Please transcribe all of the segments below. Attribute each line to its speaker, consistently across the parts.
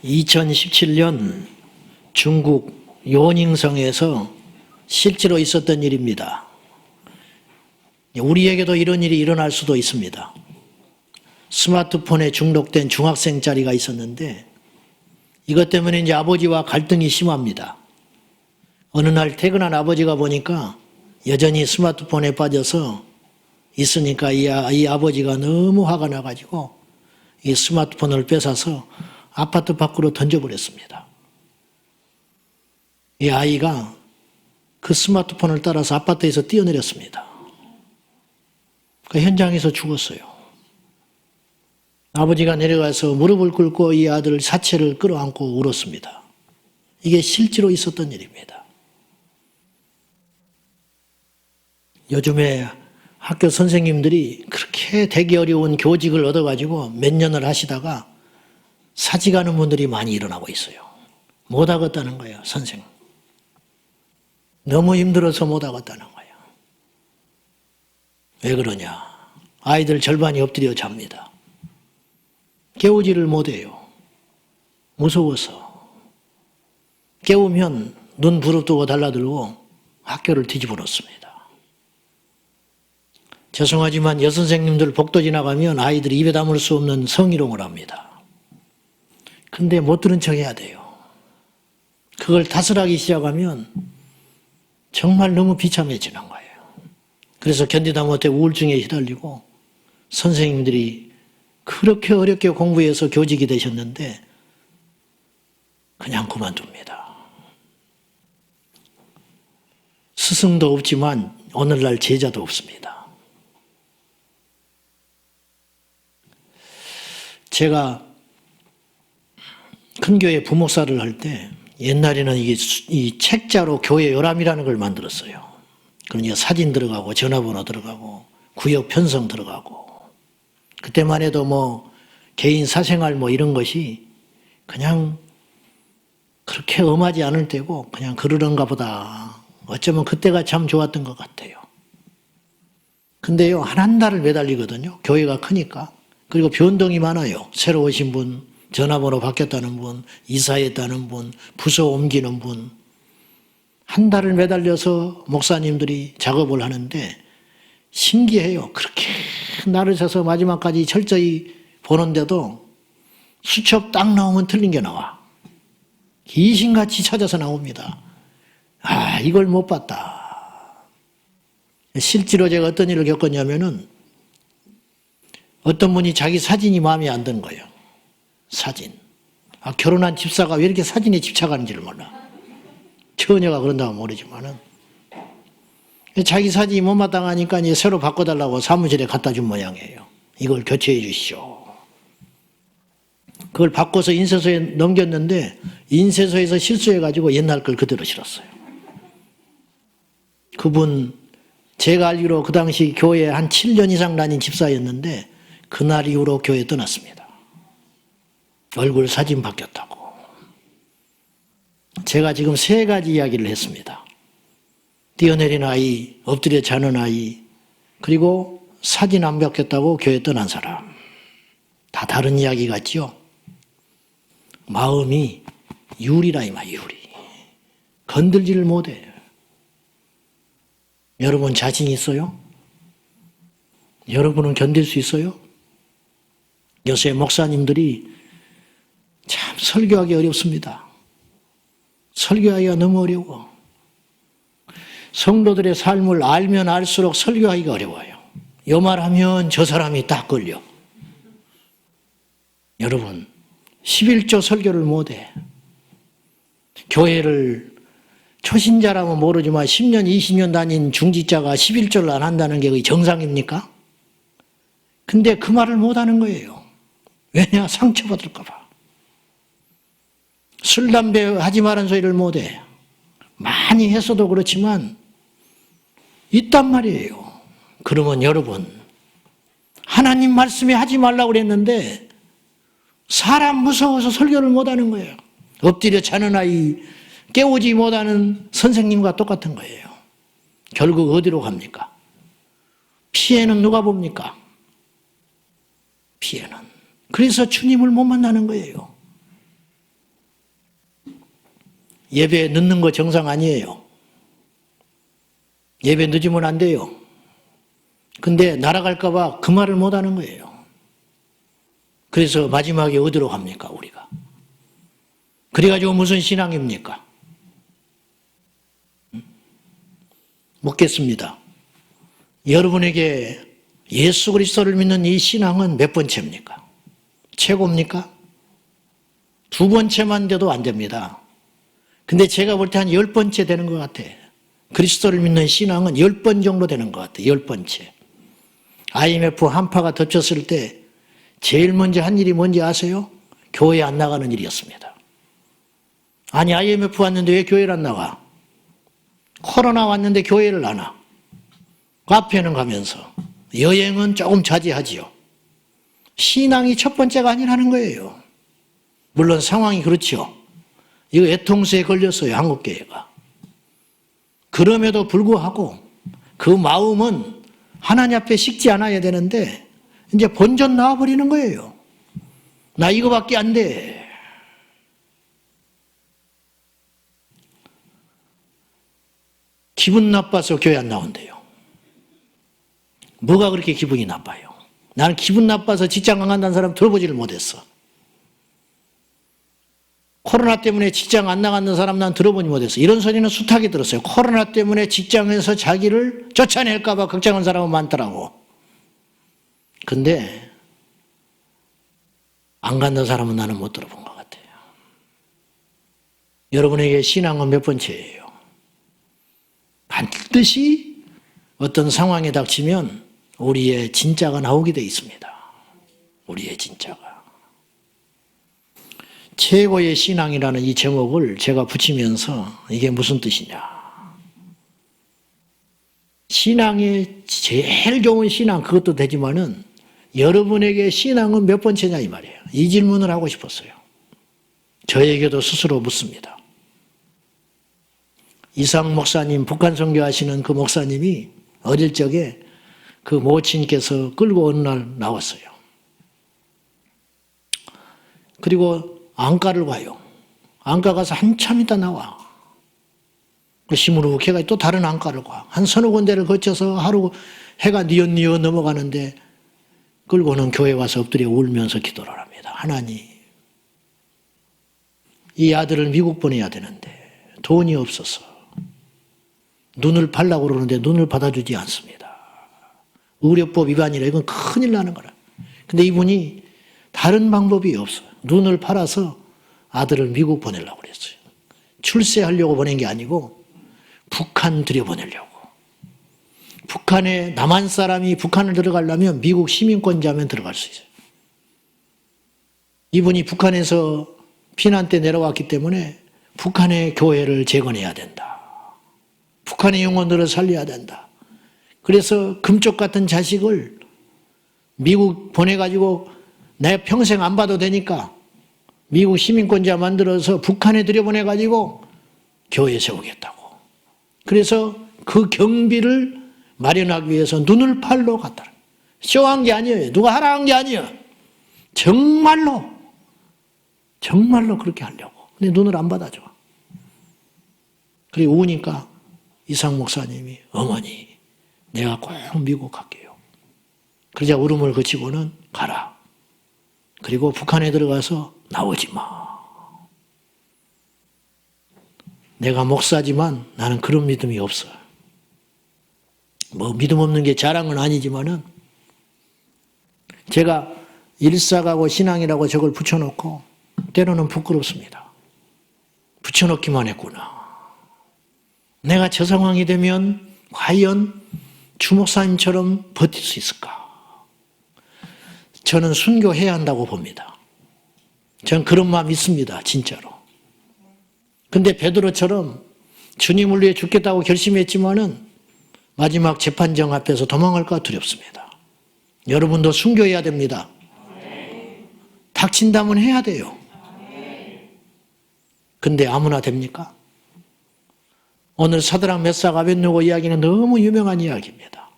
Speaker 1: 2017년 중국 요닝성에서 실제로 있었던 일입니다. 우리에게도 이런 일이 일어날 수도 있습니다. 스마트폰에 중독된 중학생짜리가 있었는데 이것 때문에 이제 아버지와 갈등이 심합니다. 어느 날 퇴근한 아버지가 보니까 여전히 스마트폰에 빠져서 있으니까 이 아버지가 너무 화가 나가지고 이 스마트폰을 뺏어서 아파트 밖으로 던져버렸습니다. 이 아이가 그 스마트폰을 따라서 아파트에서 뛰어내렸습니다. 그 현장에서 죽었어요. 아버지가 내려가서 무릎을 꿇고 이 아들 사체를 끌어안고 울었습니다. 이게 실제로 있었던 일입니다. 요즘에 학교 선생님들이 그렇게 되기 어려운 교직을 얻어가지고 몇 년을 하시다가 사직하는 분들이 많이 일어나고 있어요. 못하겠다는 거예요, 선생. 너무 힘들어서 못하겠다는 거예요. 왜 그러냐? 아이들 절반이 엎드려 잡니다. 깨우지를 못해요. 무서워서. 깨우면 눈 부릅뜨고 달라들고 학교를 뒤집어 놓습니다. 죄송하지만 여선생님들 복도 지나가면 아이들이 입에 담을 수 없는 성희롱을 합니다. 근데 못 들은 척 해야 돼요. 그걸 탓을하기 시작하면 정말 너무 비참해지는 거예요. 그래서 견디다 못해 우울증에 휘달리고 선생님들이 그렇게 어렵게 공부해서 교직이 되셨는데 그냥 그만둡니다. 스승도 없지만 오늘날 제자도 없습니다. 제가 큰 교회 부목사를 할 때 옛날에는 이 책자로 교회 요람이라는 걸 만들었어요. 그러니까 사진 들어가고 전화번호 들어가고 구역 편성 들어가고 그때만 해도 뭐 개인 사생활 뭐 이런 것이 그냥 그렇게 엄하지 않을 때고 그냥 그러는가 보다. 어쩌면 그때가 참 좋았던 것 같아요. 근데요, 한 달을 매달리거든요. 교회가 크니까. 그리고 변동이 많아요. 새로 오신 분, 전화번호 바뀌었다는 분, 이사했다는 분, 부서 옮기는 분. 한 달을 매달려서 목사님들이 작업을 하는데 신기해요. 그렇게 날을 서서 마지막까지 철저히 보는데도 수첩 딱 나오면 틀린 게 나와. 귀신같이 찾아서 나옵니다. 아, 이걸 못 봤다. 실제로 제가 어떤 일을 겪었냐면은 어떤 분이 자기 사진이 마음에 안 드는 거예요. 사진. 아, 결혼한 집사가 왜 이렇게 사진에 집착하는지를 몰라. 처녀가 그런다고 모르지만은. 자기 사진이 못마땅하니까 이제 새로 바꿔달라고 사무실에 갖다 준 모양이에요. 이걸 교체해 주시오. 그걸 바꿔서 인쇄소에 넘겼는데 인쇄소에서 실수해가지고 옛날 걸 그대로 실었어요. 그분 제가 알기로 그 당시 교회에 한 7년 이상 다닌 집사였는데 그날 이후로 교회 떠났습니다. 얼굴 사진 바뀌었다고. 제가 지금 3가지 이야기를 했습니다. 뛰어내린 아이, 엎드려 자는 아이, 그리고 사진 안 바뀌었다고 교회 떠난 사람. 다 다른 이야기 같죠? 마음이 유리라 이 말, 유리. 건들지를 못해. 여러분 자신 있어요? 여러분은 견딜 수 있어요? 요새 목사님들이 참 설교하기 어렵습니다. 설교하기가 너무 어려워. 성도들의 삶을 알면 알수록 설교하기가 어려워요. 요 말하면 저 사람이 딱 걸려. 여러분 11조 설교를 못해. 교회를 초신자라면 모르지만 10년 20년 다닌 중직자가 11조를 안 한다는 게 정상입니까? 근데 그 말을 못하는 거예요. 왜냐? 상처받을까 봐. 술, 담배 하지 말라는 소리를 못해. 많이 했어도 그렇지만 있단 말이에요. 그러면 여러분 하나님 말씀에 하지 말라고 그랬는데 사람 무서워서 설교를 못하는 거예요. 엎드려 자는 아이, 깨우지 못하는 선생님과 똑같은 거예요. 결국 어디로 갑니까? 피해는 누가 봅니까? 피해는. 그래서 주님을 못 만나는 거예요. 예배 늦는 거 정상 아니에요. 예배 늦으면 안 돼요. 근데 날아갈까 봐 그 말을 못 하는 거예요. 그래서 마지막에 어디로 갑니까, 우리가? 그래가지고 무슨 신앙입니까? 묻겠습니다. 여러분에게 예수 그리스도를 믿는 이 신앙은 몇 번째입니까? 최고입니까? 두 번째만 돼도 안 됩니다. 근데 제가 볼 때 한 10번째 되는 것 같아. 그리스도를 믿는 신앙은 10번 정도 되는 것 같아. 10번째. IMF 한파가 덮쳤을 때 제일 먼저 한 일이 뭔지 아세요? 교회 안 나가는 일이었습니다. 아니, IMF 왔는데 왜 교회를 안 나가? 코로나 왔는데 교회를 안 와. 카페는 가면서. 여행은 조금 자제하지요. 신앙이 첫 번째가 아니라는 거예요. 물론 상황이 그렇죠. 이거 애통수에 걸렸어요, 한국교회가. 그럼에도 불구하고 그 마음은 하나님 앞에 식지 않아야 되는데 이제 본전 나와버리는 거예요. 나 이거밖에 안 돼. 기분 나빠서 교회 안 나온대요. 뭐가 그렇게 기분이 나빠요? 나는 기분 나빠서 직장 안 간다는 사람 들어보지를 못했어. 코로나 때문에 직장 안 나가는 사람 난 들어보지 못했어. 이런 소리는 숱하게 들었어요. 코로나 때문에 직장에서 자기를 쫓아낼까 봐 걱정한 사람은 많더라고. 근데 안 간다는 사람은 나는 못 들어본 것 같아요. 여러분에게 신앙은 몇 번째예요? 반드시 어떤 상황에 닥치면 우리의 진짜가 나오게 돼 있습니다. 우리의 진짜가. 최고의 신앙이라는 이 제목을 제가 붙이면서 이게 무슨 뜻이냐. 신앙의 제일 좋은 신앙, 그것도 되지만은 여러분에게 신앙은 몇 번째냐 이 말이에요. 이 질문을 하고 싶었어요. 저에게도 스스로 묻습니다. 이상 목사님, 북한 선교하시는 그 목사님이 어릴 적에 그 모친께서 끌고 어느 날 나왔어요. 그리고 안가를 가요. 안가 가서 한참 있다 나와. 시무룩해가 또 다른 안가를 가. 한 서너 군데를 거쳐서 하루 해가 뉘엿뉘엿 넘어가는데 끌고는 교회 와서 엎드려 울면서 기도를 합니다. 하나님, 이 아들을 미국 보내야 되는데 돈이 없어서 눈을 팔라고 그러는데 눈을 받아주지 않습니다. 의료법 위반이라 이건 큰일 나는 거라. 근데 이분이 다른 방법이 없어요. 눈을 팔아서 아들을 미국 보내려고 그랬어요. 출세하려고 보낸 게 아니고 북한 들여보내려고. 북한에 남한 사람이 북한을 들어가려면 미국 시민권자면 들어갈 수 있어요. 이분이 북한에서 피난 때 내려왔기 때문에 북한의 교회를 재건해야 된다. 북한의 영혼들을 살려야 된다. 그래서 금쪽 같은 자식을 미국 보내가지고 내 평생 안 봐도 되니까 미국 시민권자 만들어서 북한에 들여보내가지고 교회 세우겠다고. 그래서 그 경비를 마련하기 위해서 눈을 팔러 갔다. 쇼한 게 아니에요. 누가 하라 한 게 아니에요. 정말로 그렇게 하려고. 근데 눈을 안 받아줘. 그리고 우니까 이상 목사님이 어머니 내가 꼭 미국 갈게요. 그러자 울음을 그치고는 가라. 그리고 북한에 들어가서 나오지 마. 내가 목사지만 나는 그런 믿음이 없어. 뭐 믿음 없는 게 자랑은 아니지만은 제가 일사가고 신앙이라고 저걸 붙여놓고 때로는 부끄럽습니다. 붙여놓기만 했구나. 내가 저 상황이 되면 과연 주 목사님처럼 버틸 수 있을까? 저는 순교해야 한다고 봅니다. 저는 그런 마음이 있습니다. 진짜로. 근데 베드로처럼 주님을 위해 죽겠다고 결심했지만은 마지막 재판정 앞에서 도망갈까 두렵습니다. 여러분도 순교해야 됩니다. 닥친다면 해야 돼요. 근데 아무나 됩니까? 오늘 사드락 메삭 아벳느고 이야기는 너무 유명한 이야기입니다.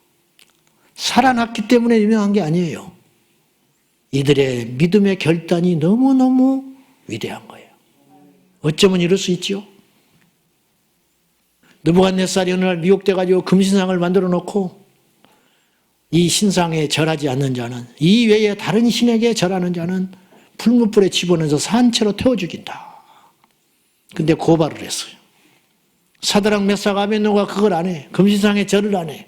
Speaker 1: 살아났기 때문에 유명한 게 아니에요. 이들의 믿음의 결단이 너무너무 위대한 거예요. 어쩌면 이럴 수 있죠. 느부갓네살이 어느 날 미혹돼가지고 금신상을 만들어 놓고 이 신상에 절하지 않는 자는, 이 외에 다른 신에게 절하는 자는 풀무불에 집어넣어서 산채로 태워 죽인다. 근데 고발을 했어요. 사드락 메삭 아벤노가 그걸 안 해. 금신상에 절을 안 해.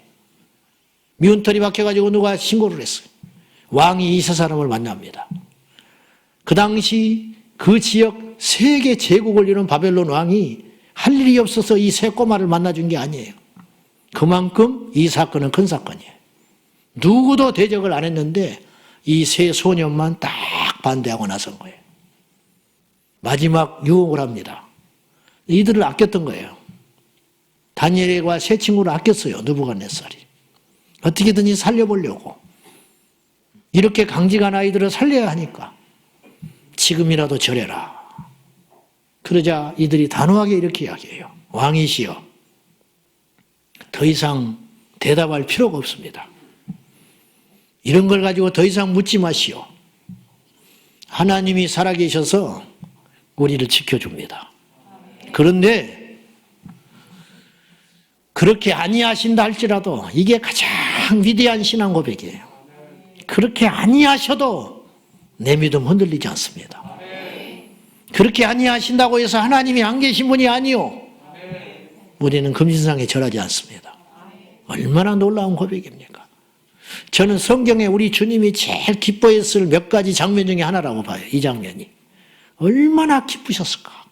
Speaker 1: 미운 털이 박혀가지고 누가 신고를 했어요. 왕이 이 세 사람을 만납니다. 그 당시 그 지역 세계 제국을 이룬 바벨론 왕이 할 일이 없어서 이 세 꼬마를 만나준 게 아니에요. 그만큼 이 사건은 큰 사건이에요. 누구도 대적을 안 했는데 이 세 소년만 딱 반대하고 나선 거예요. 마지막 유혹을 합니다. 이들을 아꼈던 거예요. 다니엘과 세 친구를 아꼈어요. 느부갓네살이. 어떻게든지 살려보려고. 이렇게 강직한 아이들을 살려야 하니까 지금이라도 절해라. 그러자 이들이 단호하게 이렇게 이야기해요. 왕이시여, 더 이상 대답할 필요가 없습니다. 이런 걸 가지고 더 이상 묻지 마시오. 하나님이 살아계셔서 우리를 지켜줍니다. 그런데 그렇게 아니하신다 할지라도 이게 가장 위대한 신앙 고백이에요. 그렇게 아니하셔도 내 믿음 흔들리지 않습니다. 그렇게 아니하신다고 해서 하나님이 안 계신 분이 아니요. 우리는 금신상에 절하지 않습니다. 얼마나 놀라운 고백입니까? 저는 성경에 우리 주님이 제일 기뻐했을 몇 가지 장면 중에 하나라고 봐요. 이 장면이. 얼마나 기쁘셨을까?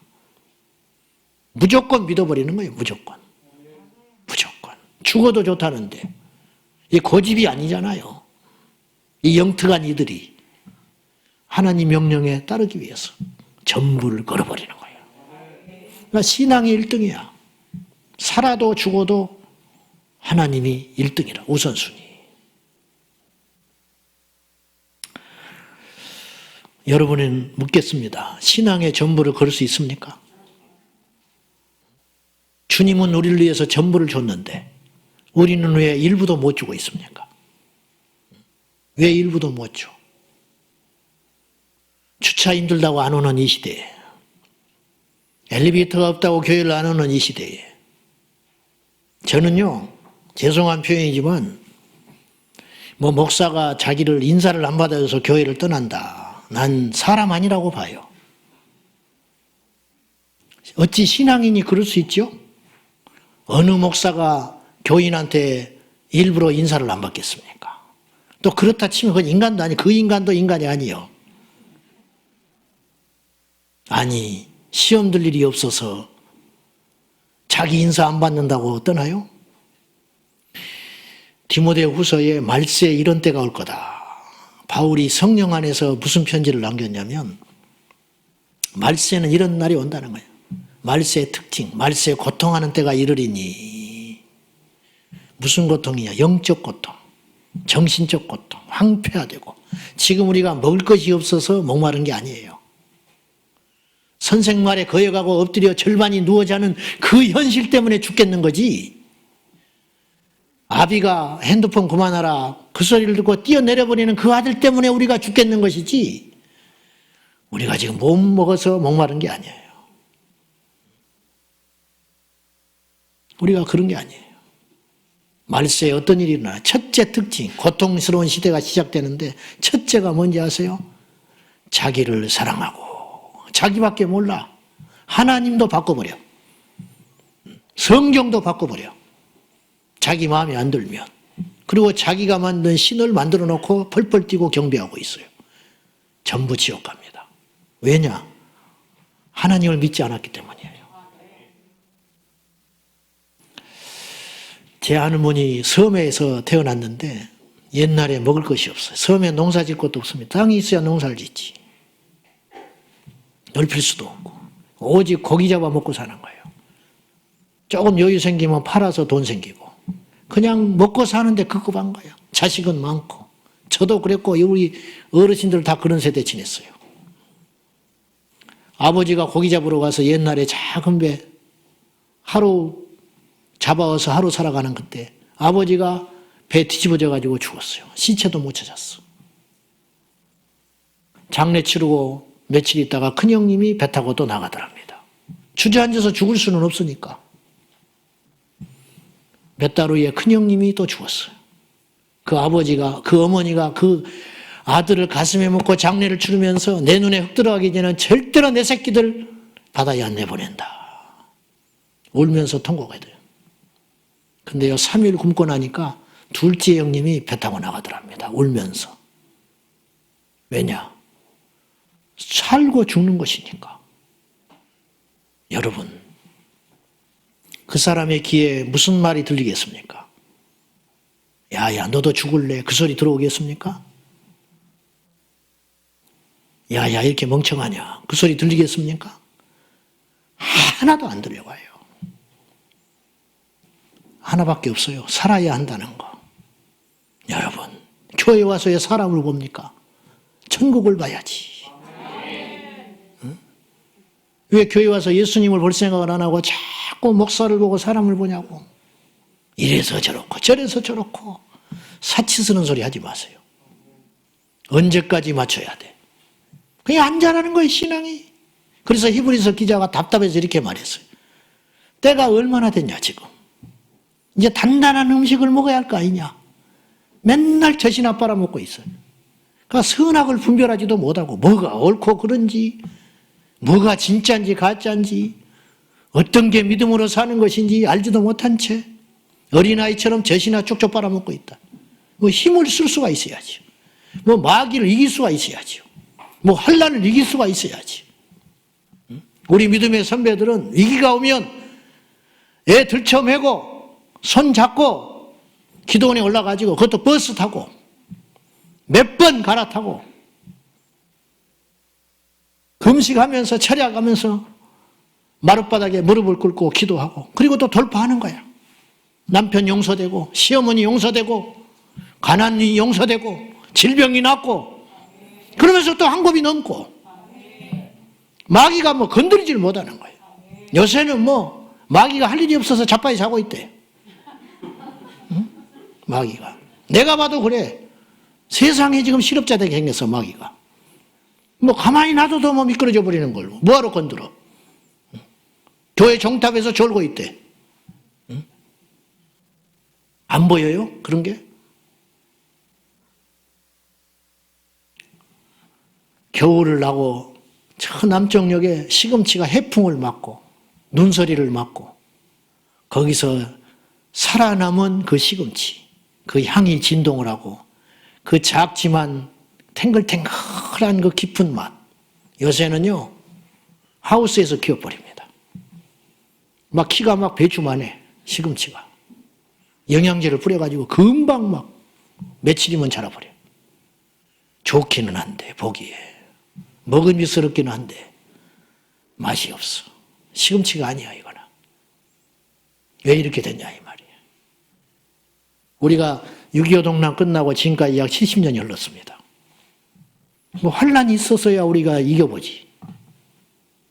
Speaker 1: 무조건 믿어버리는 거예요. 무조건. 무조건. 죽어도 좋다는데. 이 고집이 아니잖아요. 이 영특한 이들이 하나님 명령에 따르기 위해서 전부를 걸어버리는 거예요. 그러니까 신앙이 1등이야. 살아도 죽어도 하나님이 1등이라, 우선순위. 여러분은 묻겠습니다. 신앙의 전부를 걸 수 있습니까? 주님은 우리를 위해서 전부를 줬는데 우리는 왜 일부도 못 주고 있습니까? 왜 일부도 못 줘? 주차 힘들다고 안 오는 이 시대에, 엘리베이터가 없다고 교회를 안 오는 이 시대에, 저는요, 죄송한 표현이지만 목사가 자기를 인사를 안 받아줘서 교회를 떠난다. 난 사람 아니라고 봐요. 어찌 신앙인이 그럴 수 있죠? 어느 목사가 교인한테 일부러 인사를 안 받겠습니까? 또 그렇다 치면 그건 인간도 아니, 그 인간도 인간이 아니요. 아니, 시험 들 일이 없어서 자기 인사 안 받는다고 떠나요? 디모데 후서에 말세에 이런 때가 올 거다. 바울이 성령 안에서 무슨 편지를 남겼냐면 말세는 이런 날이 온다는 거예요. 말세의 특징, 말세에 고통하는 때가 이르리니. 무슨 고통이냐? 영적 고통, 정신적 고통, 황폐화되고. 지금 우리가 먹을 것이 없어서 목마른 게 아니에요. 선생 말에 거여가고 엎드려 절반이 누워 자는 그 현실 때문에 죽겠는 거지. 아비가 핸드폰 그만하라 그 소리를 듣고 뛰어내려버리는 그 아들 때문에 우리가 죽겠는 것이지, 우리가 지금 못 먹어서 목마른 게 아니에요. 우리가 그런 게 아니에요. 말세에 어떤 일이 일어나? 첫째 특징, 고통스러운 시대가 시작되는데 첫째가 뭔지 아세요? 자기를 사랑하고, 자기밖에 몰라. 하나님도 바꿔버려. 성경도 바꿔버려. 자기 마음에 안 들면. 그리고 자기가 만든 신을 만들어 놓고 펄펄 뛰고 경배하고 있어요. 전부 지옥 갑니다. 왜냐? 하나님을 믿지 않았기 때문이에요. 제 아는 분이 섬에서 태어났는데 옛날에 먹을 것이 없어요. 섬에 농사 질 것도 없습니다. 땅이 있어야 농사를 짓지. 넓힐 수도 없고 오직 고기 잡아 먹고 사는 거예요. 조금 여유 생기면 팔아서 돈 생기고 그냥 먹고 사는데 급급한 거예요. 자식은 많고. 저도 그랬고 우리 어르신들 다 그런 세대 지냈어요. 아버지가 고기 잡으러 가서 옛날에 작은 배 하루 잡아와서 하루 살아가는 그때 아버지가 배 뒤집어져 가지고 죽었어요. 시체도 못 찾았어. 장례 치르고 며칠 있다가 큰형님이 배 타고 또 나가더랍니다. 주저앉아서 죽을 수는 없으니까. 몇 달 후에 큰형님이 또 죽었어요. 그 아버지가, 그 어머니가 그 아들을 가슴에 묻고 장례를 치르면서 내 눈에 흙 들어가기 전에는 절대로 내 새끼들 바다에 안 내보낸다. 울면서 통곡해야 돼요. 근데요, 3일 굶고 나니까 둘째 형님이 배 타고 나가더랍니다. 울면서. 왜냐? 살고 죽는 것이니까. 여러분, 그 사람의 귀에 무슨 말이 들리겠습니까? 야야, 너도 죽을래? 그 소리 들어오겠습니까? 야야, 이렇게 멍청하냐? 그 소리 들리겠습니까? 하나도 안 들려와요. 하나밖에 없어요. 살아야 한다는 거. 여러분, 교회 와서 왜 사람을 봅니까? 천국을 봐야지. 응? 왜 교회 와서 예수님을 볼 생각을 안 하고 자꾸 목사를 보고 사람을 보냐고. 이래서 저렇고 저래서 저렇고 사치스러운 소리 하지 마세요. 언제까지 맞춰야 돼? 그냥 앉아라는 거예요, 신앙이. 그래서 히브리서 기자가 답답해서 이렇게 말했어요. 때가 얼마나 됐냐 지금. 이제 단단한 음식을 먹어야 할 거 아니냐. 맨날 젖이나 빨아먹고 있어요. 그러니까 선악을 분별하지도 못하고 뭐가 옳고 그른지, 뭐가 진짜인지 가짜인지, 어떤 게 믿음으로 사는 것인지 알지도 못한 채 어린아이처럼 젖이나 쭉쭉 빨아먹고 있다. 뭐 힘을 쓸 수가 있어야지. 뭐 마귀를 이길 수가 있어야지. 뭐 환난을 이길 수가 있어야지. 우리 믿음의 선배들은 위기가 오면 애 들쳐매고 손 잡고 기도원에 올라가지고 그것도 버스 타고 몇 번 갈아타고 금식하면서 철야하면서 마룻바닥에 무릎을 꿇고 기도하고 그리고 또 돌파하는 거야. 남편 용서되고 시어머니 용서되고 가난이 용서되고 질병이 낫고 그러면서 또 한 곱이 넘고 마귀가 뭐 건드리질 못하는 거예요. 요새는 뭐 마귀가 할 일이 없어서 자빠이 자고 있대. 응? 마귀가. 내가 봐도 그래. 세상에 지금 실업자 되게 생겼어, 마귀가. 뭐 가만히 놔둬도 뭐 미끄러져 버리는 걸로. 뭐하러 건드려? 응? 교회 정탑에서 졸고 있대. 응? 안 보여요? 그런 게? 겨울을 나고 저 남쪽역에 시금치가 해풍을 맞고 눈서리를 맞고 거기서 살아남은 그 시금치, 그 향이 진동을 하고 그 작지만 탱글탱글한 그 깊은 맛. 요새는요 하우스에서 키워버립니다. 막 키가 막 배추만해 시금치가. 영양제를 뿌려가지고 금방 막 며칠이면 자라버려. 좋기는 한데 보기에 먹음직스럽기는 한데 맛이 없어. 시금치가 아니야 이거는. 왜 이렇게 됐냐 이 말이에요. 우리가 6.25 동란 끝나고 지금까지 약 70년이 흘렀습니다. 뭐 환란이 있었어야 우리가 이겨보지.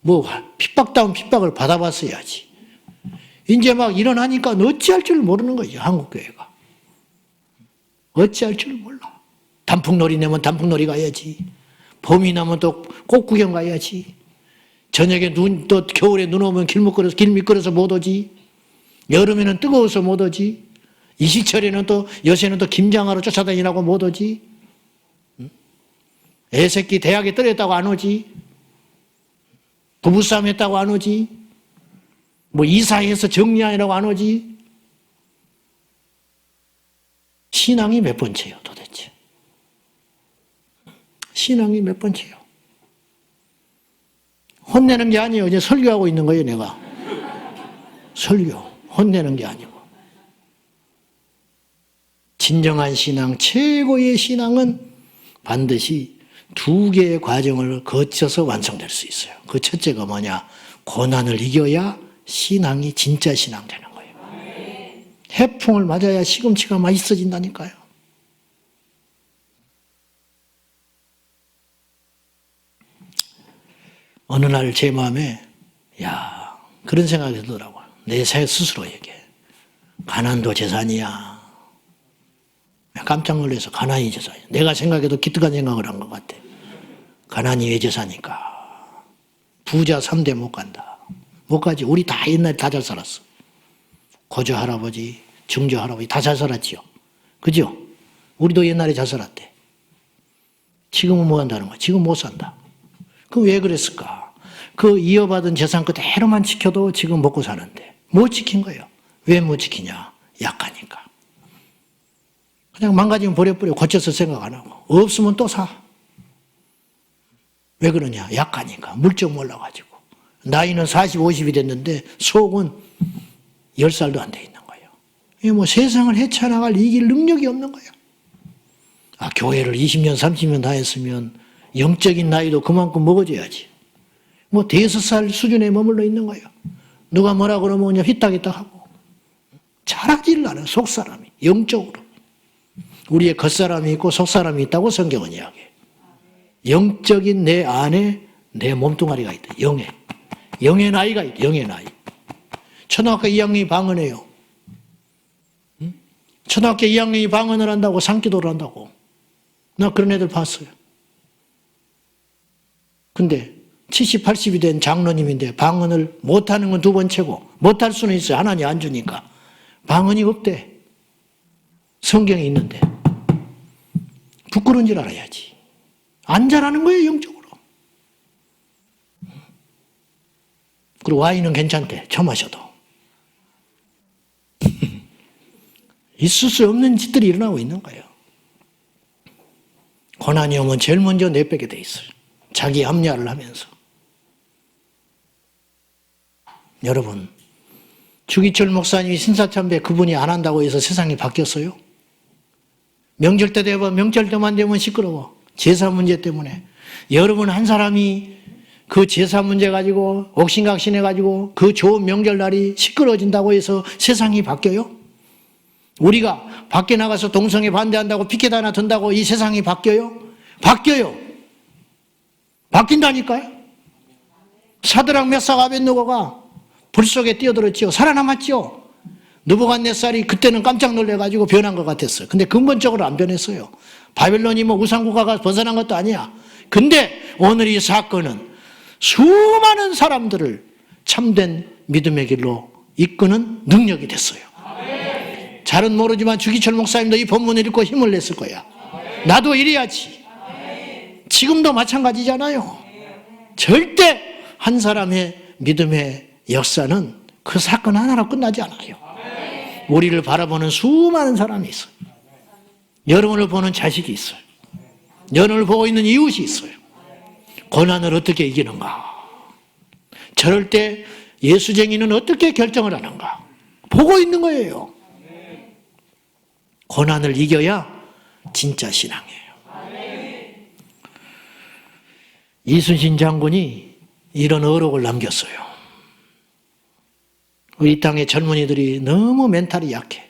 Speaker 1: 뭐 핍박다운 핍박을 받아봤어야지. 이제 막 일어나니까 어찌할 줄 모르는 거죠 한국교회가. 어찌할 줄 몰라. 단풍놀이 내면 단풍놀이 가야지. 봄이 나면 또 꽃구경 가야지. 저녁에 또 겨울에 눈 오면 길 미끄러서 못 오지. 여름에는 뜨거워서 못 오지. 이시철에는 또 요새는 또 김장하러 쫓아다니라고 못 오지. 애새끼 대학에 떨어졌다고 안 오지. 부부싸움 했다고 안 오지. 뭐 이사해서 정리하느라고 안 오지. 신앙이 몇 번째예요 도대체. 신앙이 몇 번째요? 혼내는 게 아니에요. 이제 설교하고 있는 거예요, 내가. 설교. 혼내는 게 아니고. 진정한 신앙, 최고의 신앙은 반드시 두 개의 과정을 거쳐서 완성될 수 있어요. 그 첫째가 뭐냐? 고난을 이겨야 신앙이 진짜 신앙 되는 거예요. 해풍을 맞아야 시금치가 맛있어진다니까요. 어느 날 제 마음에 그런 생각이 들더라고요. 내 스스로에게. 가난도 재산이야. 깜짝 놀라서 가난이 재산이야. 내가 생각해도 기특한 생각을 한 것 같아. 가난이 왜 재산일까? 부자 3대 못 간다. 못 가지. 우리 다 옛날에 다 잘 살았어. 고조 할아버지, 증조 할아버지 다 잘 살았지요. 그죠? 우리도 옛날에 잘 살았대. 지금은 뭐 한다는 거야? 지금 못 산다. 그럼 왜 그랬을까? 그 이어받은 재산 그대로만 지켜도 지금 먹고 사는데 못 지킨 거예요. 왜 못 지키냐? 약하니까. 그냥 망가지면 버려버려. 고쳐서 생각 안 하고. 없으면 또 사. 왜 그러냐? 약하니까. 물정 몰라가지고. 나이는 40, 50이 됐는데 속은 10살도 안 돼 있는 거예요. 이게 뭐 세상을 헤쳐나갈 이길 능력이 없는 거예요. 교회를 20년, 30년 다녔으면 영적인 나이도 그만큼 먹어줘야지. 뭐 5살 수준에 머물러 있는 거예요. 누가 뭐라 그러면 그냥 휘딱휘딱 하고. 잘하지를 않아요. 속사람이. 영적으로. 우리의 겉사람이 있고 속사람이 있다고 성경은 이야기해요. 영적인 내 안에 내 몸뚱아리가 있다. 영의 나이가 있다. 영의 나이. 초등학교 2학년이 방언해요. 초등학교 2학년이 방언을 한다고 산기도를 한다고. 나 그런 애들 봤어요. 근데 70, 80이 된 장로님인데 방언을 못하는 건 두 번째고 못할 수는 있어요. 하나님 안 주니까. 방언이 없대. 성경에 있는데. 부끄러운 줄 알아야지. 안 잘하는 거예요, 영적으로. 그리고 와인은 괜찮대. 처 마셔도. 있을 수 없는 짓들이 일어나고 있는 거예요. 고난이 오면 제일 먼저 내빼게 돼 있어요. 자기 압야를 하면서. 여러분, 주기철 목사님이 신사참배 그분이 안 한다고 해서 세상이 바뀌었어요? 명절 때 되면 명절 때만 되면 시끄러워. 제사 문제 때문에. 여러분 한 사람이 그 제사 문제 가지고 옥신각신해 가지고 그 좋은 명절날이 시끄러워진다고 해서 세상이 바뀌어요? 우리가 밖에 나가서 동성애 반대한다고 피켓 하나 든다고 이 세상이 바뀌어요? 바뀌어요. 바뀐다니까요. 사드락 메삭 아벳느고가 불 속에 뛰어들었지요. 살아남았지요. 느부갓네살이 그때는 깜짝 놀래가지고 변한 것 같았어요. 근데 근본적으로 안 변했어요. 바벨론이 뭐 우상국가가 벗어난 것도 아니야. 근데 오늘 이 사건은 수많은 사람들을 참된 믿음의 길로 이끄는 능력이 됐어요. 잘은 모르지만 주기철 목사님도 이 본문을 읽고 힘을 냈을 거야. 나도 이래야지. 지금도 마찬가지잖아요. 절대 한 사람의 믿음의 역사는 그 사건 하나로 끝나지 않아요. 우리를 바라보는 수많은 사람이 있어요. 여러분을 보는 자식이 있어요. 여러분을 보고 있는 이웃이 있어요. 고난을 어떻게 이기는가? 저럴 때 예수쟁이는 어떻게 결정을 하는가? 보고 있는 거예요. 고난을 이겨야 진짜 신앙이에요. 이순신 장군이 이런 어록을 남겼어요. 이 땅의 젊은이들이 너무 멘탈이 약해.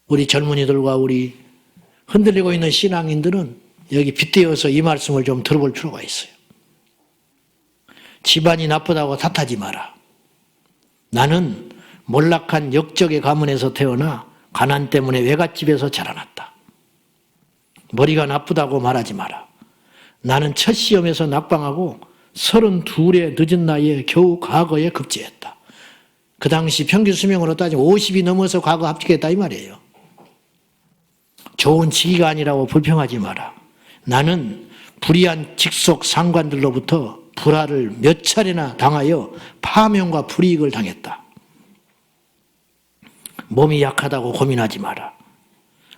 Speaker 1: 우리 젊은이들과 우리 흔들리고 있는 신앙인들은 여기 빗대어서 이 말씀을 좀 들어볼 필요가 있어요. 집안이 나쁘다고 탓하지 마라. 나는 몰락한 역적의 가문에서 태어나 가난 때문에 외갓집에서 자라났다. 머리가 나쁘다고 말하지 마라. 나는 첫 시험에서 낙방하고 32의 늦은 나이에 겨우 과거에 급제했다. 그 당시 평균 수명으로 따지면 50이 넘어서 과거 합격했다 이 말이에요. 좋은 직위가 아니라고 불평하지 마라. 나는 불의한 직속 상관들로부터 불화를 몇 차례나 당하여 파명과 불이익을 당했다. 몸이 약하다고 고민하지 마라.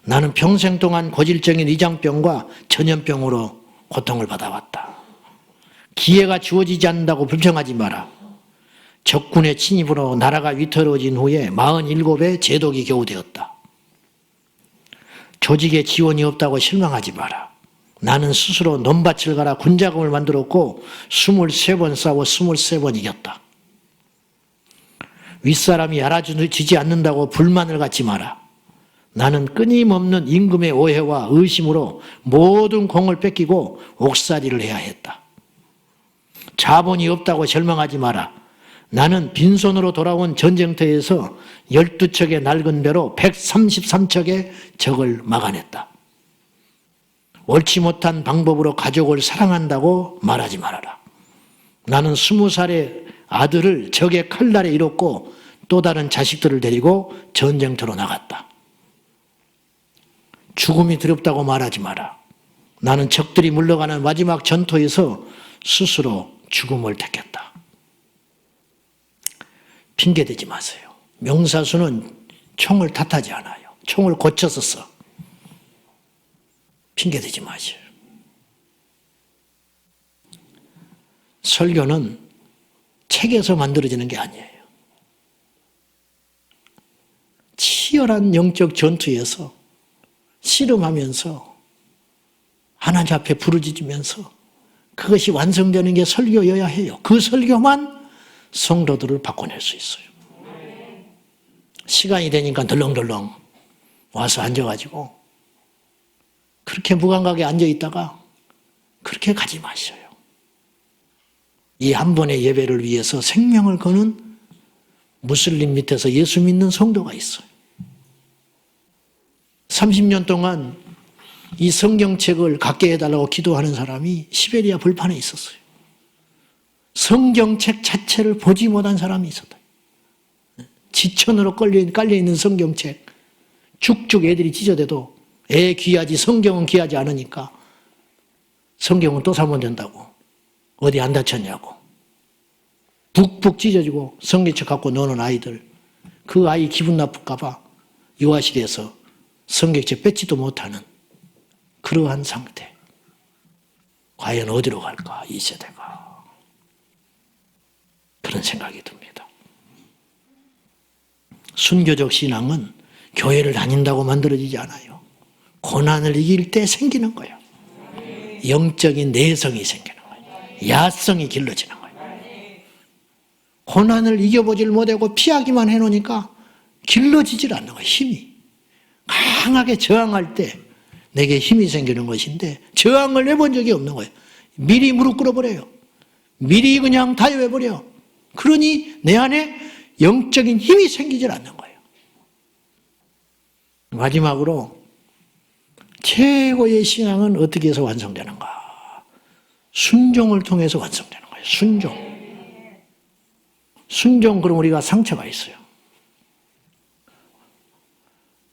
Speaker 1: 나는 평생 동안 고질적인 위장병과 전염병으로 고통을 받아왔다. 기회가 주어지지 않는다고 불평하지 마라. 적군의 침입으로 나라가 위태로워진 후에 47의 제독이 겨우 되었다. 조직에 지원이 없다고 실망하지 마라. 나는 스스로 논밭을 갈아 군자금을 만들었고 23번 싸워 23번 이겼다. 윗사람이 알아주지 않는다고 불만을 갖지 마라. 나는 끊임없는 임금의 오해와 의심으로 모든 공을 뺏기고 옥살이를 해야 했다. 자본이 없다고 절망하지 마라. 나는 빈손으로 돌아온 전쟁터에서 12척의 낡은 배로 133척의 적을 막아냈다. 옳지 못한 방법으로 가족을 사랑한다고 말하지 말아라. 나는 20살의 아들을 적의 칼날에 잃었고 또 다른 자식들을 데리고 전쟁터로 나갔다. 죽음이 두렵다고 말하지 마라. 나는 적들이 물러가는 마지막 전투에서 스스로 죽음을 택했다. 핑계대지 마세요. 명사수는 총을 탓하지 않아요. 총을 고쳐서 써. 핑계대지 마세요. 설교는 책에서 만들어지는 게 아니에요. 치열한 영적 전투에서 씨름하면서 하나님 앞에 부르짖으면서 그것이 완성되는 게 설교여야 해요. 그 설교만 성도들을 바꿔낼 수 있어요. 시간이 되니까 덜렁덜렁 와서 앉아가지고 그렇게 무감각에 앉아있다가 그렇게 가지 마셔요. 이 한 번의 예배를 위해서 생명을 거는 무슬림 밑에서 예수 믿는 성도가 있어요. 30년 동안 이 성경책을 갖게 해달라고 기도하는 사람이 시베리아 불판에 있었어요. 성경책 자체를 보지 못한 사람이 있었다. 지천으로 깔려있는 성경책 쭉쭉 애들이 찢어대도 애 귀하지 성경은 귀하지 않으니까 성경은 또 사면 된다고. 어디 안 다쳤냐고. 북북 찢어지고 성경책 갖고 노는 아이들. 그 아이 기분 나쁠까 봐 유아실에서 성경책 뺏지도 못하는 그러한 상태. 과연 어디로 갈까 이 세대가. 그런 생각이 듭니다. 순교적 신앙은 교회를 다닌다고 만들어지지 않아요. 고난을 이길 때 생기는 거예요. 영적인 내성이 생기는 거예요. 야성이 길러지는 거예요. 고난을 이겨보질 못하고 피하기만 해놓으니까 길러지질 않는 거예요. 힘이. 강하게 저항할 때 내게 힘이 생기는 것인데 저항을 해본 적이 없는 거예요. 미리 무릎 꿇어버려요. 미리 그냥 다여해버려. 그러니 내 안에 영적인 힘이 생기질 않는 거예요. 마지막으로 최고의 신앙은 어떻게 해서 완성되는가? 순종을 통해서 완성되는 거예요. 순종. 순종, 그럼 우리가 상처가 있어요.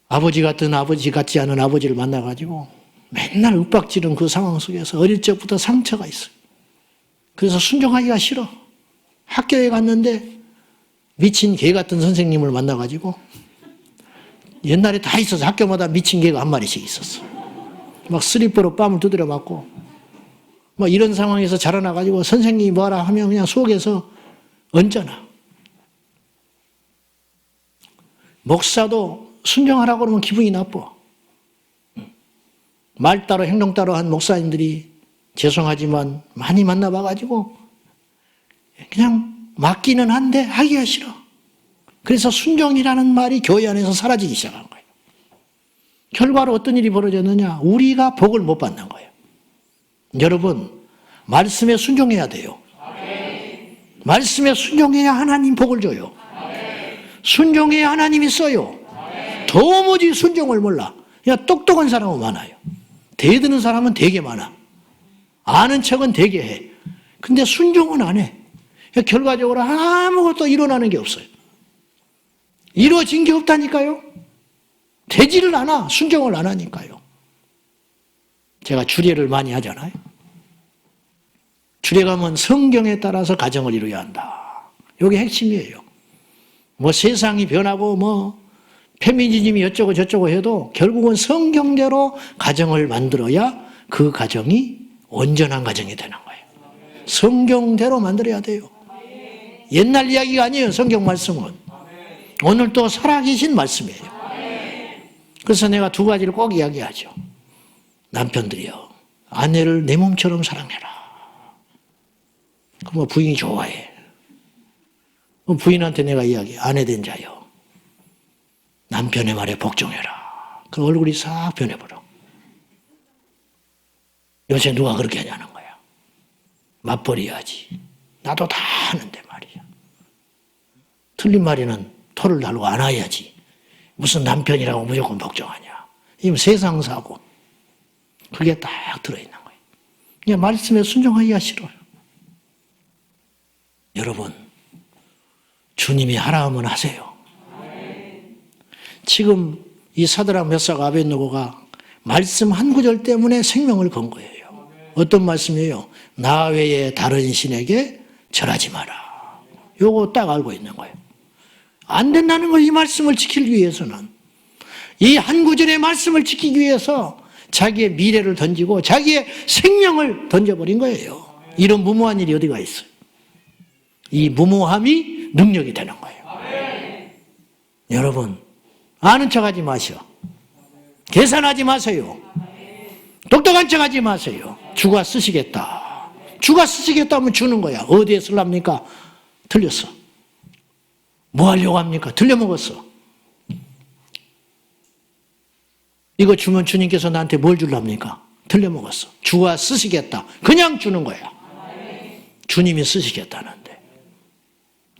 Speaker 1: 아버지 같은 아버지 같지 않은 아버지를 만나가지고 맨날 윽박지른 그 상황 속에서 어릴 적부터 상처가 있어요. 그래서 순종하기가 싫어. 학교에 갔는데 미친 개 같은 선생님을 만나가지고 옛날에 다 있었어. 학교마다 미친 개가 한 마리씩 있었어. 막 스리퍼로 뺨을 두드려 맞고 막 이런 상황에서 자라나가지고 선생님이 뭐라 하면 그냥 속에서 얹어놔. 목사도 순종하라고 그러면 기분이 나빠. 말 따로 행동 따로 한 목사님들이 죄송하지만 많이 만나봐가지고 그냥 맞기는 한데 하기가 싫어. 그래서 순종이라는 말이 교회 안에서 사라지기 시작한 거예요. 결과로 어떤 일이 벌어졌느냐? 우리가 복을 못 받는 거예요. 여러분, 말씀에 순종해야 돼요. 말씀에 순종해야 하나님 복을 줘요. 순종해야 하나님이 써요. 도무지 순종을 몰라. 그냥 똑똑한 사람은 많아요. 대드는 사람은 되게 많아. 아는 척은 되게 해. 근데 순종은 안 해. 결과적으로 아무것도 일어나는 게 없어요. 이루어진 게 없다니까요. 되지를 않아. 순종을 안 하니까요. 제가 주례를 많이 하잖아요. 주례 가면 성경에 따라서 가정을 이루어야 한다. 이게 핵심이에요. 뭐 세상이 변하고 뭐 페미니즘이 어쩌고 저쩌고 해도 결국은 성경대로 가정을 만들어야 그 가정이 온전한 가정이 되는 거예요. 성경대로 만들어야 돼요. 옛날 이야기가 아니에요. 성경 말씀은. 오늘 또 살아계신 말씀이에요. 그래서 내가 두 가지를 꼭 이야기하죠. 남편들이요. 아내를 내 몸처럼 사랑해라. 그럼 부인이 좋아해. 그럼 부인한테 내가 이야기해. 아내 된 자요. 남편의 말에 복종해라. 그 얼굴이 싹 변해버려. 요새 누가 그렇게 하냐는 거야. 맞벌이야지. 나도 다 하는데 말이야. 틀린 말에는 토를 달고 안아야지. 무슨 남편이라고 무조건 복종하냐. 이건 세상사고. 그게 딱 들어있는 거예요. 그냥 말씀에 순종하기가 싫어요. 여러분, 주님이 하라 하면 하세요. 지금 이 사드락 메삭 아벳느고가 말씀 한 구절 때문에 생명을 건 거예요. 어떤 말씀이에요? 나 외에 다른 신에게 절하지 마라. 요거 딱 알고 있는 거예요. 안 된다는 거, 이 말씀을 지키기 위해서는. 이 한 구절의 말씀을 지키기 위해서 자기의 미래를 던지고 자기의 생명을 던져버린 거예요. 이런 무모한 일이 어디가 있어요? 이 무모함이 능력이 되는 거예요. 여러분, 아는 척하지 마시오. 계산하지 마세요. 똑똑한 척하지 마세요. 주가 쓰시겠다. 주가 쓰시겠다 하면 주는 거야. 어디에 쓰랍니까? 틀렸어. 뭐 하려고 합니까? 틀려먹었어. 이거 주면 주님께서 나한테 뭘 주랍니까? 틀려먹었어. 주가 쓰시겠다. 그냥 주는 거야. 주님이 쓰시겠다는데.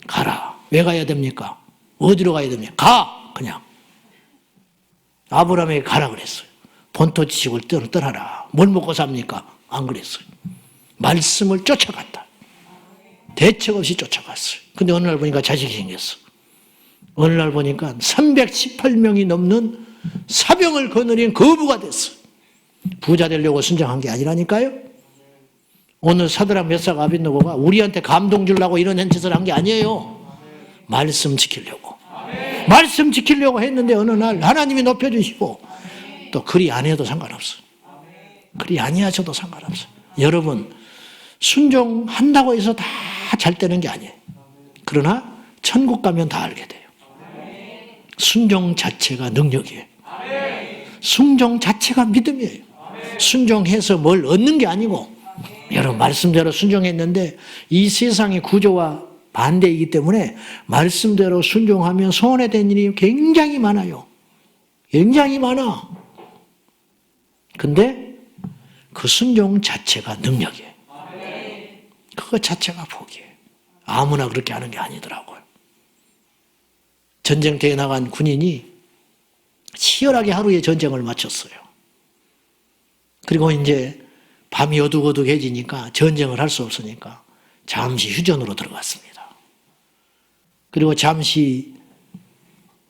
Speaker 1: 가라. 왜 가야 됩니까? 어디로 가야 됩니까? 가! 그냥. 아브라함에게 가라 그랬어요. 본토 지식을 떠나라. 뭘 먹고 삽니까? 안 그랬어요. 말씀을 쫓아갔다. 대책 없이 쫓아갔어요. 근데 어느 날 보니까 자식이 생겼어. 어느 날 보니까 318명이 넘는 사병을 거느린 거부가 됐어. 부자 되려고 순정한 게 아니라니까요. 오늘 사드락 메삭 아벳느고가 우리한테 감동 주려고 이런 짓을 한 게 아니에요. 말씀 지키려고. 말씀 지키려고 했는데 어느 날 하나님이 높여주시고, 또 그리 안 해도 상관없어요. 그리 아니하셔도 상관없어요. 여러분, 순종한다고 해서 다 잘 되는 게 아니에요. 그러나 천국 가면 다 알게 돼요. 순종 자체가 능력이에요. 순종 자체가 믿음이에요. 순종해서 뭘 얻는 게 아니고, 여러분 말씀대로 순종했는데 이 세상의 구조와 반대이기 때문에 말씀대로 순종하면 손해된 일이 굉장히 많아요. 굉장히 많아. 근데 그 순종 자체가 능력이에요. 그거 자체가 복이에요. 아무나 그렇게 하는 게 아니더라고요. 전쟁터에 나간 군인이 치열하게 하루에 전쟁을 마쳤어요. 그리고 이제 밤이 어둑어둑해지니까 전쟁을 할 수 없으니까 잠시 휴전으로 들어갔습니다. 그리고 잠시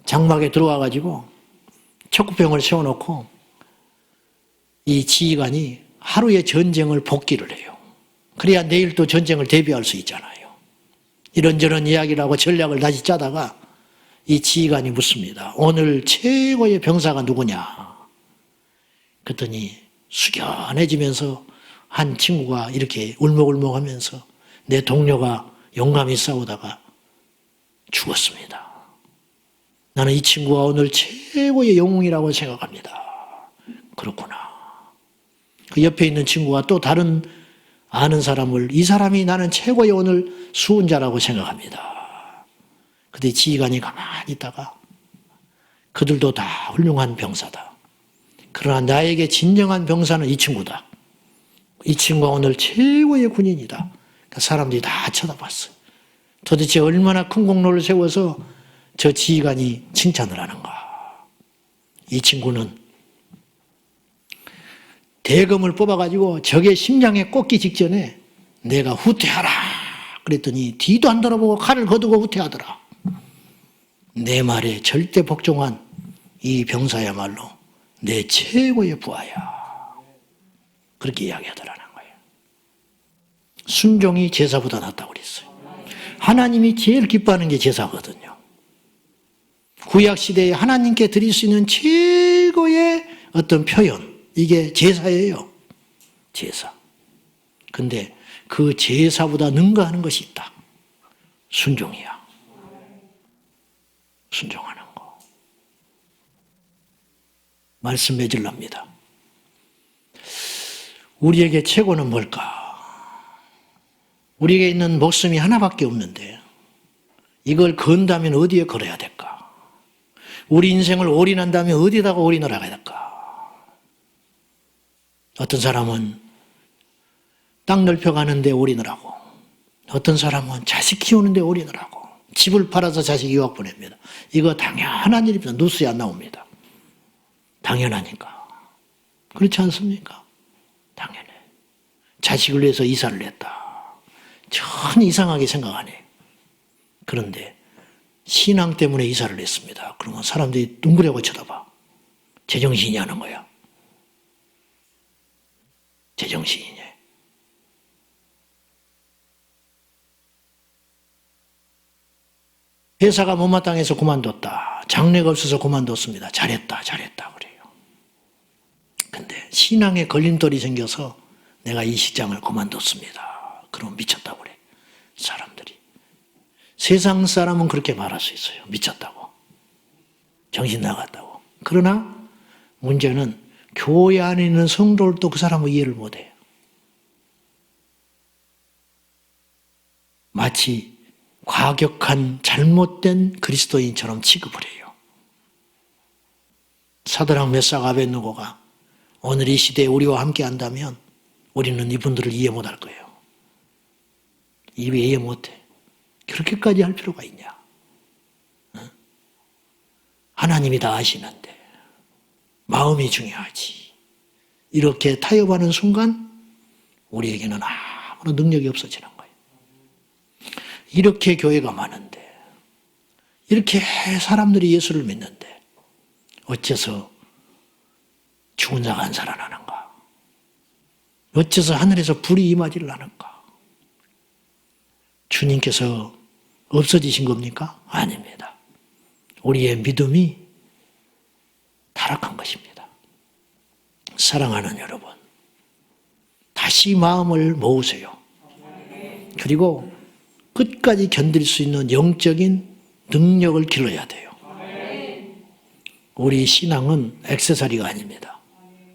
Speaker 1: 장막에 들어와가지고 척구병을 세워놓고 이 지휘관이 하루의 전쟁을 복기를 해요. 그래야 내일 또 전쟁을 대비할 수 있잖아요. 이런저런 이야기를 하고 전략을 다시 짜다가 이 지휘관이 묻습니다. 오늘 최고의 병사가 누구냐? 그랬더니 숙연해지면서 한 친구가 이렇게 울먹울먹 하면서 내 동료가 용감히 싸우다가 죽었습니다. 나는 이 친구가 오늘 최고의 영웅이라고 생각합니다. 그렇구나. 그 옆에 있는 친구가 또 다른 아는 사람을 이 사람이 나는 최고의 오늘 수훈자라고 생각합니다. 그때 지휘관이 가만히 있다가 그들도 다 훌륭한 병사다. 그러나 나에게 진정한 병사는 이 친구다. 이 친구가 오늘 최고의 군인이다. 그러니까 사람들이 다 쳐다봤어요. 도대체 얼마나 큰 공로를 세워서 저 지휘관이 칭찬을 하는가. 이 친구는 대검을 뽑아가지고 적의 심장에 꽂기 직전에 내가 후퇴하라 그랬더니 뒤도 안 돌아보고 칼을 거두고 후퇴하더라. 내 말에 절대 복종한 이 병사야말로 내 최고의 부하야. 그렇게 이야기하더라는 거예요. 순종이 제사보다 낫다고 그랬어요. 하나님이 제일 기뻐하는 게 제사거든요. 구약시대에 하나님께 드릴 수 있는 최고의 어떤 표현, 이게 제사예요. 제사. 근데 그 제사보다 능가하는 것이 있다. 순종이야. 순종하는 거. 말씀 맺으랍니다. 우리에게 최고는 뭘까? 우리에게 있는 목숨이 하나밖에 없는데 이걸 건다면 어디에 걸어야 될까? 우리 인생을 올인한다면 어디다가 올인을 하게 될까? 어떤 사람은 땅 넓혀가는 데 올인을 하고, 어떤 사람은 자식 키우는 데 올인을 하고, 집을 팔아서 자식 유학 보냅니다. 이거 당연한 일입니다. 뉴스에 안 나옵니다. 당연하니까. 그렇지 않습니까? 당연해. 자식을 위해서 이사를 했다. 전 이상하게 생각하네. 그런데 신앙 때문에 이사를 했습니다. 그러면 사람들이 둥그레고 쳐다봐. 제정신이 하는 거야. 제정신이냐. 회사가 못마땅해서 그만뒀다. 장래가 없어서 그만뒀습니다. 잘했다 그래요. 근데 신앙에 걸림돌이 생겨서 내가 이 직장을 그만뒀습니다. 그럼 미쳤다고 그래. 사람들이. 세상 사람은 그렇게 말할 수 있어요. 미쳤다고. 정신 나갔다고. 그러나 문제는 교회 안에 있는 성도들도 그 사람을 이해를 못해요. 마치 과격한 잘못된 그리스도인처럼 취급을 해요. 사드락 메삭 아벳느고가 오늘 이 시대에 우리와 함께 한다면 우리는 이분들을 이해 못할 거예요. 이해 못해. 그렇게까지 할 필요가 있냐? 하나님이 다 아시는데 마음이 중요하지. 이렇게 타협하는 순간 우리에게는 아무런 능력이 없어지는 거예요. 이렇게 교회가 많은데, 이렇게 사람들이 예수를 믿는데 어째서 죽은 자가 안 살아나는가? 어째서 하늘에서 불이 임하지를 않을까? 주님께서 없어지신 겁니까? 아닙니다. 우리의 믿음이 타락한 것입니다. 사랑하는 여러분, 다시 마음을 모으세요. 그리고 끝까지 견딜 수 있는 영적인 능력을 길러야 돼요. 우리 신앙은 액세서리가 아닙니다.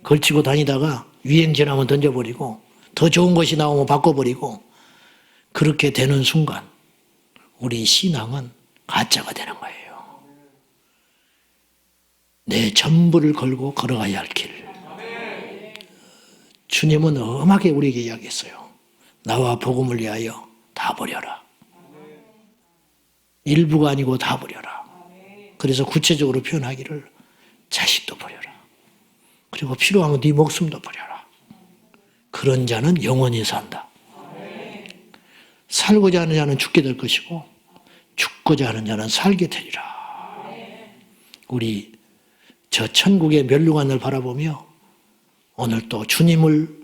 Speaker 1: 걸치고 다니다가 유행 지나면 던져버리고 더 좋은 것이 나오면 바꿔버리고 그렇게 되는 순간 우리 신앙은 가짜가 되는 거예요. 내 전부를 걸고 걸어가야 할 길. 주님은 엄하게 우리에게 이야기했어요. 나와 복음을 위하여 다 버려라. 일부가 아니고 다 버려라. 그래서 구체적으로 표현하기를 자식도 버려라. 그리고 필요하면 네 목숨도 버려라. 그런 자는 영원히 산다. 살고자 하는 자는 죽게 될 것이고 죽고자 하는 자는 살게 되리라. 우리 저 천국의 멸류관을 바라보며 오늘 또 주님을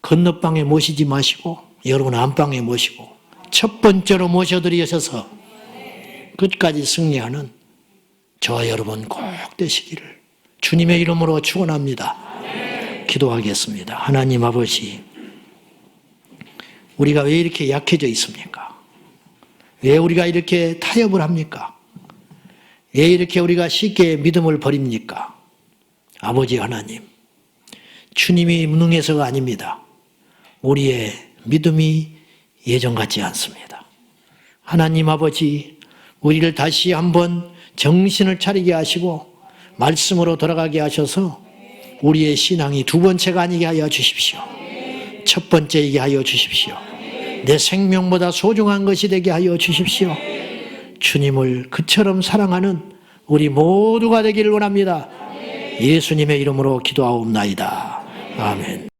Speaker 1: 건너방에 모시지 마시고 여러분 안방에 모시고 첫 번째로 모셔드리셔서 끝까지 승리하는 저와 여러분 꼭 되시기를 주님의 이름으로 축원합니다. 기도하겠습니다. 하나님 아버지, 우리가 왜 이렇게 약해져 있습니까? 왜 우리가 이렇게 타협을 합니까? 왜 이렇게 우리가 쉽게 믿음을 버립니까? 아버지 하나님, 주님이 무능해서가 아닙니다. 우리의 믿음이 예전 같지 않습니다. 하나님 아버지, 우리를 다시 한번 정신을 차리게 하시고 말씀으로 돌아가게 하셔서 우리의 신앙이 두 번째가 아니게 하여 주십시오. 첫 번째이게 하여 주십시오. 내 생명보다 소중한 것이 되게 하여 주십시오. 주님을 그처럼 사랑하는 우리 모두가 되기를 원합니다. 예수님의 이름으로 기도하옵나이다. 아멘.